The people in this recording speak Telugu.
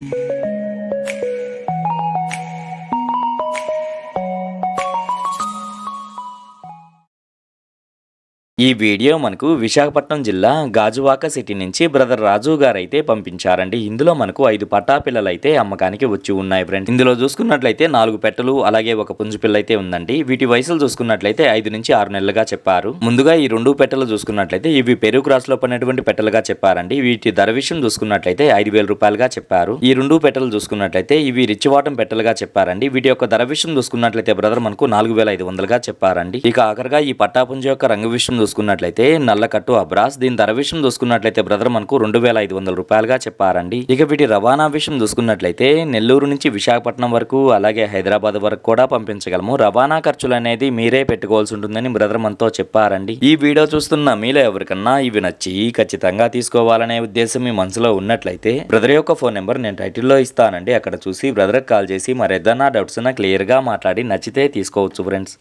ఈ వీడియో మనకు విశాఖపట్నం జిల్లా గాజువాక సిటీ నుంచి బ్రదర్ రాజు గారు అయితే పంపించారండి. ఇందులో మనకు 5 పట్టా పిల్లలు అయితే అమ్మకానికి వచ్చి ఉన్నాయి ఫ్రెండ్స్. ఇందులో చూసుకున్నట్లయితే 4 పెట్టలు అలాగే ఒక పుంజు పిల్ల అయితే ఉందండి. వీటి వయసులు చూసుకున్నట్లయితే 5 నుంచి 6 నెలలుగా చెప్పారు. ముందుగా ఈ 2 పెట్టలు చూసుకున్నట్లయితే ఇవి పెరుగు క్రాస్ లో పడినటువంటి పెట్టలుగా చెప్పారండి. వీటి ధర విషయం చూసుకున్నట్లయితే 5,000 రూపాయలుగా చెప్పారు. ఈ 2 పెట్టలు చూసుకున్నట్లయితే ఇవి రిచ్ వాటం పెట్టలుగా చెప్పారండి. వీటి యొక్క ధర విషయం చూసుకున్నట్లయితే బ్రదర్ మనకు 4,500గా చెప్పారండి. ఇక ఆఖరిగా ఈ పట్టా పుంజు యొక్క రంగు విషయం చూసుకున్నట్లయితే నల్లకట్టు అబ్రాస్. దీని ధర విషయం చూసుకున్నట్లయితే బ్రదర్ మనకు 2,500 రూపాయలుగా చెప్పారండి. ఇక వీటి రవాణా విషయం చూసుకున్నట్లయితే నెల్లూరు నుంచి విశాఖపట్నం వరకు అలాగే హైదరాబాద్ వరకు కూడా పంపించగలము. రవాణా ఖర్చులు అనేది మీరే పెట్టుకోవాల్సి ఉంటుందని బ్రదర్ మనతో చెప్పారండి. ఈ వీడియో చూస్తున్న మీలో ఎవరికన్నా ఇవి నచ్చి ఖచ్చితంగా తీసుకోవాలనే ఉద్దేశం మీ మనసులో ఉన్నట్లయితే బ్రదర్ యొక్క ఫోన్ నెంబర్ నేను టైటిల్లో ఇస్తానండి. అక్కడ చూసి బ్రదర్ కాల్ చేసి మరేదన్నా డౌట్స్ క్లియర్ గా మాట్లాడి నచ్చితే తీసుకోవచ్చు ఫ్రెండ్స్.